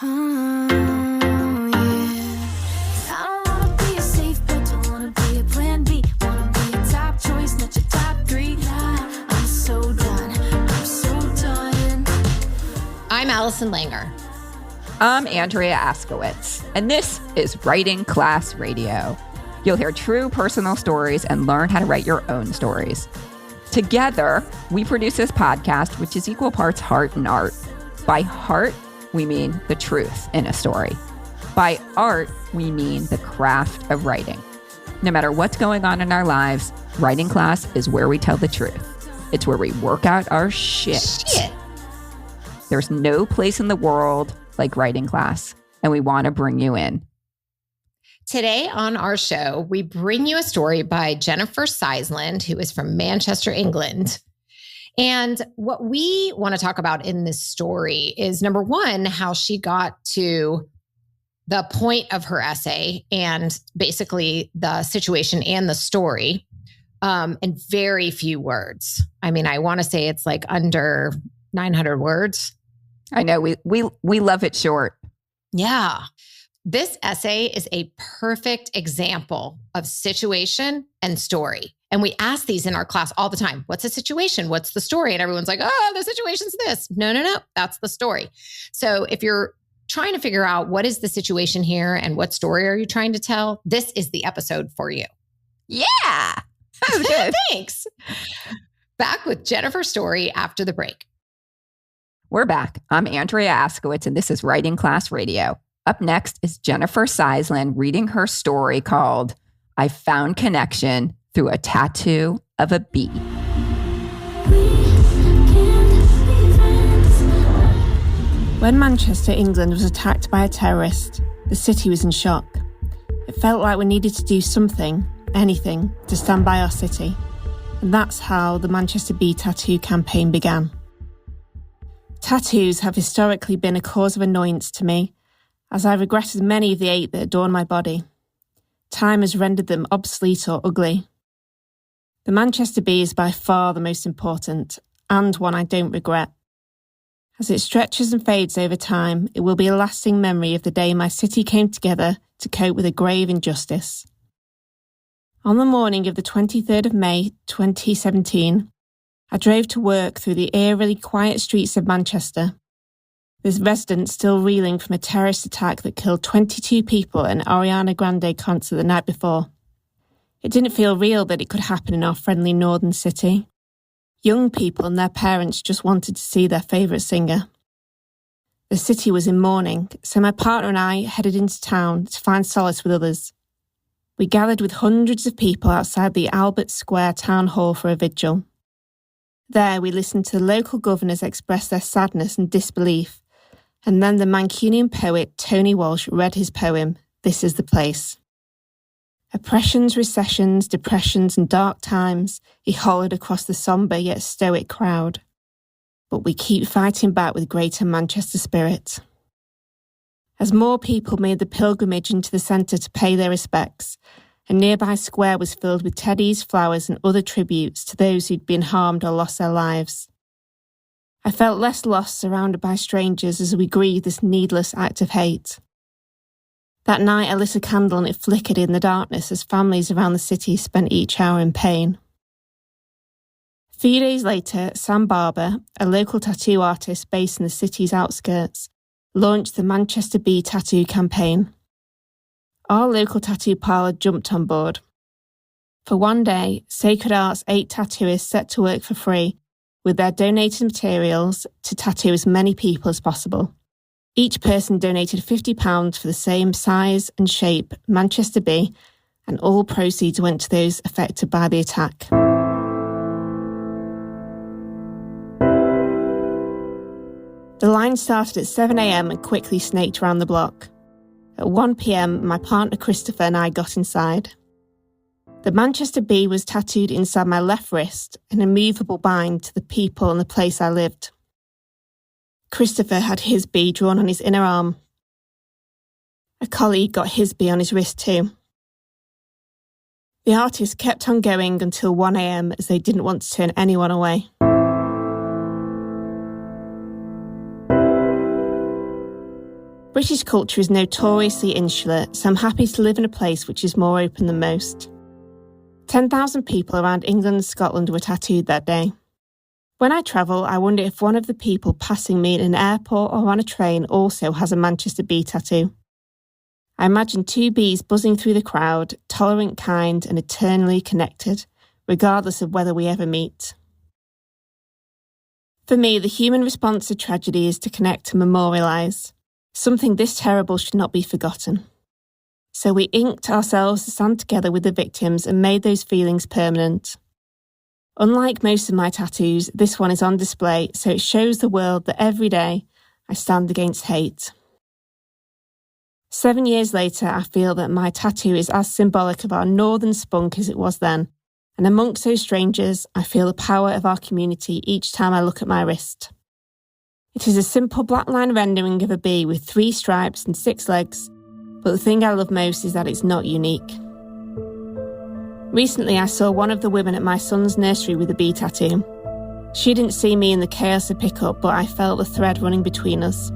Oh, yeah. I don't wanna be a safe bet, don't wanna be a plan B. Wanna be a top choice, not your top three. I'm so done, I'm so done. I'm Allison Langer. I'm Andrea Askowitz, and this is Writing Class Radio. You'll hear true personal stories and learn how to write your own stories. Together, we produce this podcast, which is equal parts heart and art. By heart, we mean the truth in a story. By art, we mean the craft of writing. No matter what's going on in our lives, writing class is where we tell the truth. It's where we work out our shit. There's no place in the world like writing class, and we want to bring you in. Today on our show, we bring you a story by Jennifer Sizeland, who is from Manchester, England. And what we want to talk about in this story is, number one, how she got to the point of her essay and basically the situation and the story in very few words. I mean, I want to say it's like under 900 words. I know, we love it short. Yeah. This essay is a perfect example of situation and story. And we ask these in our class all the time. What's the situation? What's the story? And everyone's like, oh, the situation's this. No. That's the story. So if you're trying to figure out what is the situation here and what story are you trying to tell, this is the episode for you. Yeah. That was good. Thanks. Back with Jennifer's story after the break. We're back. I'm Andrea Askowitz, and this is Writing Class Radio. Up next is Jennifer Sizeland reading her story called I Found Connection Through a Tattoo of a Bee. When Manchester, England was attacked by a terrorist, the city was in shock. It felt like we needed to do something, anything, to stand by our city. And that's how the Manchester Bee tattoo campaign began. Tattoos have historically been a cause of annoyance to me, as I regretted many of the 8 that adorn my body. Time has rendered them obsolete or ugly. The Manchester Bee is by far the most important, and one I don't regret. As it stretches and fades over time, it will be a lasting memory of the day my city came together to cope with a grave injustice. On the morning of the 23rd of May, 2017, I drove to work through the eerily quiet streets of Manchester. There's residents still reeling from a terrorist attack that killed 22 people at an Ariana Grande concert the night before. It didn't feel real that it could happen in our friendly northern city. Young people and their parents just wanted to see their favourite singer. The city was in mourning, so my partner and I headed into town to find solace with others. We gathered with hundreds of people outside the Albert Square Town Hall for a vigil. There we listened to the local governors express their sadness and disbelief, and then the Mancunian poet Tony Walsh read his poem, This is the Place. Oppressions, recessions, depressions and dark times, he hollered across the sombre yet stoic crowd. But we keep fighting back with greater Manchester spirit. As more people made the pilgrimage into the centre to pay their respects, a nearby square was filled with teddies, flowers and other tributes to those who'd been harmed or lost their lives. I felt less lost surrounded by strangers as we grieved this needless act of hate. That night I lit a candle and it flickered in the darkness as families around the city spent each hour in pain. A few days later, Sam Barber, a local tattoo artist based in the city's outskirts, launched the Manchester Bee tattoo campaign. Our local tattoo parlour jumped on board. For one day, Sacred Art's 8 tattooists set to work for free with their donated materials to tattoo as many people as possible. Each person donated £50 for the same size and shape Manchester Bee, and all proceeds went to those affected by the attack. The line started at 7 a.m. and quickly snaked around the block. At 1 p.m, my partner Christopher and I got inside. The Manchester Bee was tattooed inside my left wrist, an immovable bind to the people and the place I lived. Christopher had his bee drawn on his inner arm. A colleague got his bee on his wrist too. The artist kept on going until 1 a.m. as they didn't want to turn anyone away. British culture is notoriously insular, so I'm happy to live in a place which is more open than most. 10,000 people around England and Scotland were tattooed that day. When I travel, I wonder if one of the people passing me in an airport or on a train also has a Manchester bee tattoo. I imagine two bees buzzing through the crowd, tolerant, kind, and eternally connected, regardless of whether we ever meet. For me, the human response to tragedy is to connect and memorialise. Something this terrible should not be forgotten. So we inked ourselves to stand together with the victims and made those feelings permanent. Unlike most of my tattoos, this one is on display, so it shows the world that every day I stand against hate. 7 years later, I feel that my tattoo is as symbolic of our northern spunk as it was then, and amongst those strangers, I feel the power of our community each time I look at my wrist. It is a simple black line rendering of a bee with 3 stripes and 6 legs, but the thing I love most is that it's not unique. Recently, I saw one of the women at my son's nursery with a bee tattoo. She didn't see me in the chaos of pickup, but I felt the thread running between us.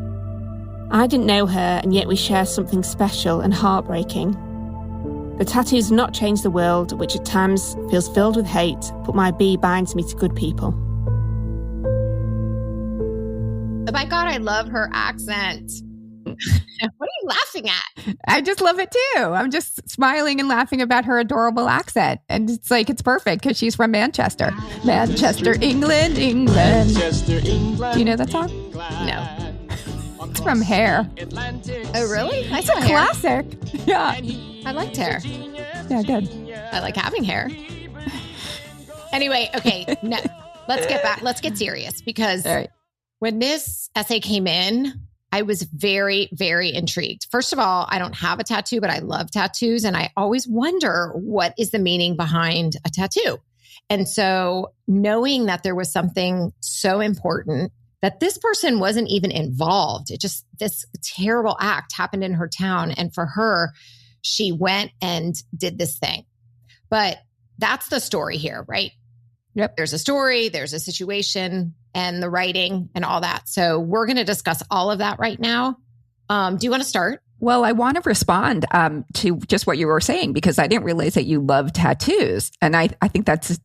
I didn't know her, and yet we share something special and heartbreaking. The tattoos have not changed the world, which at times feels filled with hate, but my bee binds me to good people. Oh my God, I love her accent. What are you laughing at? I just love it too. I'm just smiling and laughing about her adorable accent. And it's like, it's perfect because she's from Manchester. Manchester, England, England. Manchester, England. Do you know that song? No. It's from Hair. Oh, really? I It's saw a hair. classic. Yeah. I liked hair. Yeah, good. I like having hair. Anyway, okay, no, let's get serious because All right. when this essay came in, I was very, very intrigued. First of all, I don't have a tattoo, but I love tattoos. And I always wonder what is the meaning behind a tattoo. And so knowing that there was something so important that this person wasn't even involved, this terrible act happened in her town. And for her, she went and did this thing. But that's the story here, right? Yep. There's a story, there's a situation, and the writing and all that. So we're going to discuss all of that right now. Do you want to start? Well, I want to respond to just what you were saying, because I didn't realize that you love tattoos. And I think that's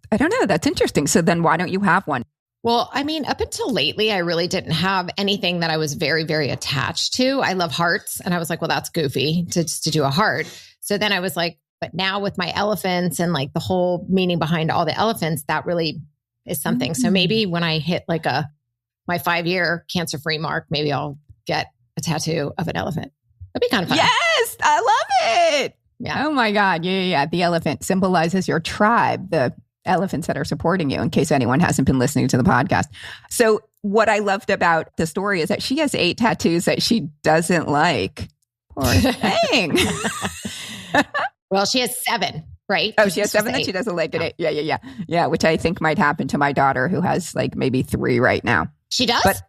interesting. So then why don't you have one? Well, I mean, up until lately, I really didn't have anything that I was very, very attached to. I love hearts. And I was like, well, that's goofy to do a heart. So then I was like, but now with my elephants and like the whole meaning behind all the elephants, that really is something. So maybe when I hit like my 5-year cancer-free mark, maybe I'll get a tattoo of an elephant. That'd be kind of fun. Yes, I love it. Yeah. Oh my God. Yeah. The elephant symbolizes your tribe, the elephants that are supporting you, in case anyone hasn't been listening to the podcast. So what I loved about the story is that she has 8 tattoos that she doesn't like. Poor thing. Well, she has 7, right? Oh, she has This was 7 that 8. she doesn't like today. Yeah. Yeah, which I think might happen to my daughter, who has like maybe 3 right now. She does? But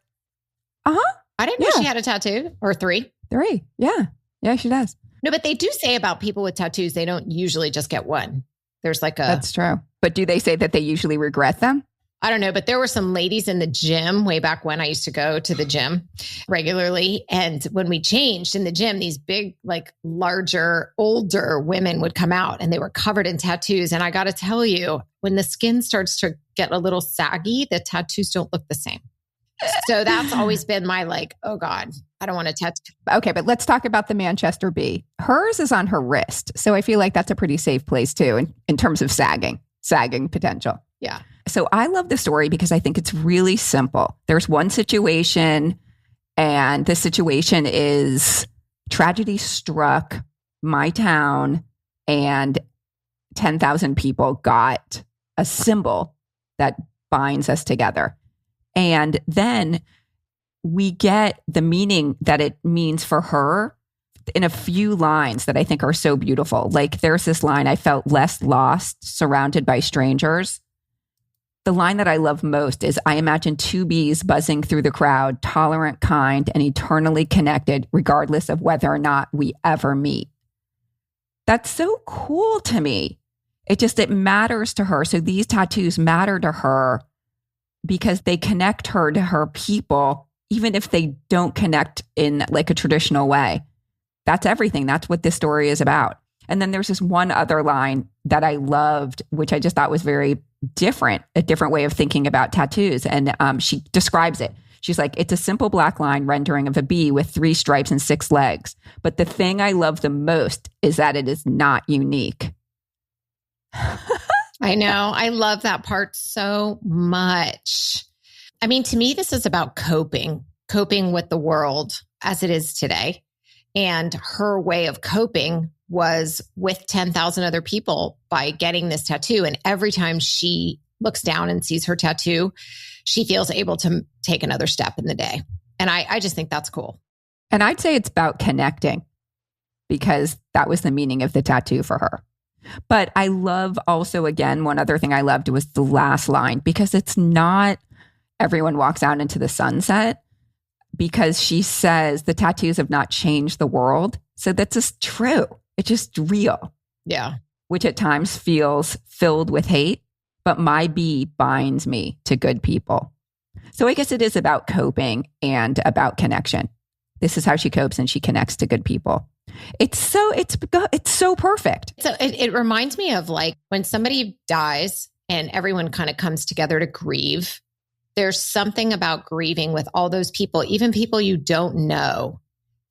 I didn't know yeah. she had a tattoo or 3. 3. Yeah, she does. No, but they do say about people with tattoos, they don't usually just get one. There's like That's true. But do they say that they usually regret them? I don't know, but there were some ladies in the gym way back when I used to go to the gym regularly. And when we changed in the gym, these big, like larger, older women would come out and they were covered in tattoos. And I got to tell you, when the skin starts to get a little saggy, the tattoos don't look the same. So that's always been my like, oh God, I don't want to tattoo. Okay, but let's talk about the Manchester bee. Hers is on her wrist. So I feel like that's a pretty safe place too in terms of sagging potential. Yeah. So I love the story because I think it's really simple. There's one situation, and the situation is tragedy struck my town, and 10,000 people got a symbol that binds us together. And then we get the meaning that it means for her in a few lines that I think are so beautiful. Like there's this line, I felt less lost, surrounded by strangers. The line that I love most is, I imagine 2 bees buzzing through the crowd, tolerant, kind, and eternally connected, regardless of whether or not we ever meet. That's so cool to me. It matters to her. So these tattoos matter to her because they connect her to her people, even if they don't connect in like a traditional way. That's everything. That's what this story is about. And then there's this one other line that I loved, which I just thought was very different, a different way of thinking about tattoos. And she describes it. She's like, it's a simple black line rendering of a bee with 3 stripes and 6 legs. But the thing I love the most is that it is not unique. I know. I love that part so much. I mean, to me, this is about coping with the world as it is today. And her way of coping was with 10,000 other people by getting this tattoo. And every time she looks down and sees her tattoo, she feels able to take another step in the day. And I just think that's cool. And I'd say it's about connecting, because that was the meaning of the tattoo for her. But I love also, again, one other thing I loved was the last line, because it's not everyone walks out into the sunset, because she says the tattoos have not changed the world. So that's just true. It's just real. Yeah. Which at times feels filled with hate, but my bee binds me to good people. So I guess it is about coping and about connection. This is how she copes and she connects to good people. It's so perfect. So it reminds me of like when somebody dies and everyone kind of comes together to grieve. There's something about grieving with all those people, even people you don't know,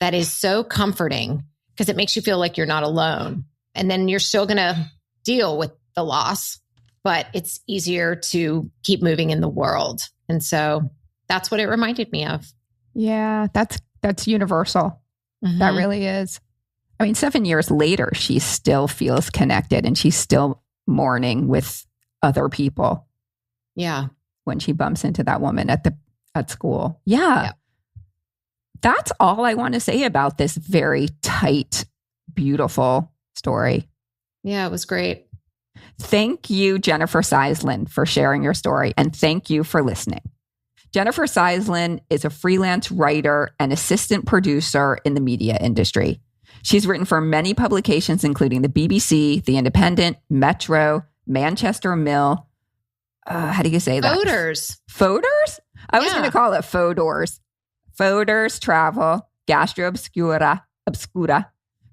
that is so comforting because it makes you feel like you're not alone. And then you're still going to deal with the loss, but it's easier to keep moving in the world. And so that's what it reminded me of. Yeah, that's universal. Mm-hmm. That really is. I mean, 7 years later, she still feels connected and she's still mourning with other people. Yeah. When she bumps into that woman at school. Yeah. Yep. That's all I want to say about this very tight, beautiful story. Yeah, it was great. Thank you, Jennifer Sizeland, for sharing your story. And thank you for listening. Jennifer Sizeland is a freelance writer and assistant producer in the media industry. She's written for many publications, including the BBC, The Independent, Metro, Manchester Mill. How do you say that? Fodors? I was going to call it Fodors. Fodors, Travel, Gastro Obscura,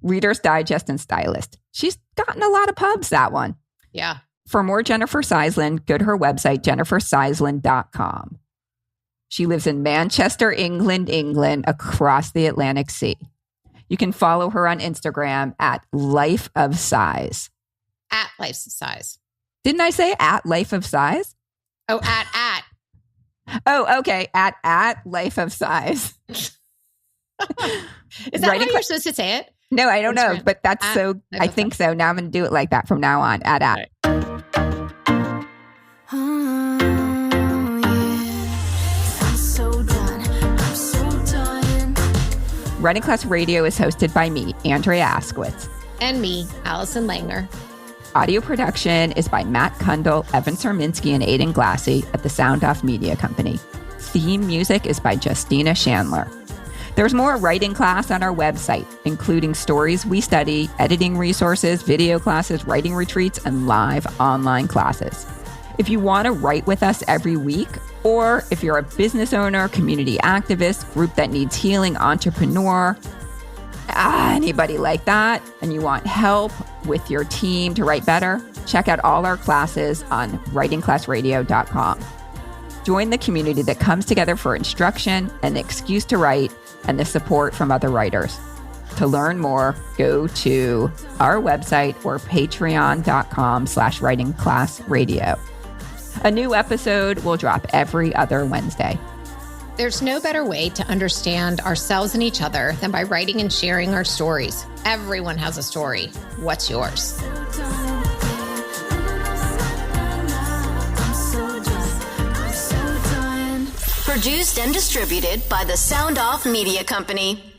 Reader's Digest, and Stylist. She's gotten a lot of pubs, that one. Yeah. For more Jennifer Sizeland, go to her website, jennifersizeland.com. She lives in Manchester, England, across the Atlantic Sea. You can follow her on Instagram at Life of Size. At Life of Size. Didn't I say at Life of Size? Oh, at. Oh, okay. At Life of Size. Is that how you're supposed to say it? No, I don't know, but that's so, I think so. Now I'm going to do it like that from now on. At. Right. Writing Class Radio is hosted by me, Andrea Askowitz. And me, Allison Langer. Audio production is by Matt Cundill, Evan Surminski, and Aiden Glassey at the Sound Off Media Company. Theme music is by Justina Shandler. There's more writing class on our website, including stories we study, editing resources, video classes, writing retreats, and live online classes. If you want to write with us every week, or if you're a business owner, community activist, group that needs healing, entrepreneur, anybody like that, and you want help with your team to write better, check out all our classes on writingclassradio.com. Join the community that comes together for instruction, an excuse to write, and the support from other writers. To learn more, go to our website or patreon.com/writingclassradio. A new episode will drop every other Wednesday. There's no better way to understand ourselves and each other than by writing and sharing our stories. Everyone has a story. What's yours? Produced and distributed by the Sound Off Media Company.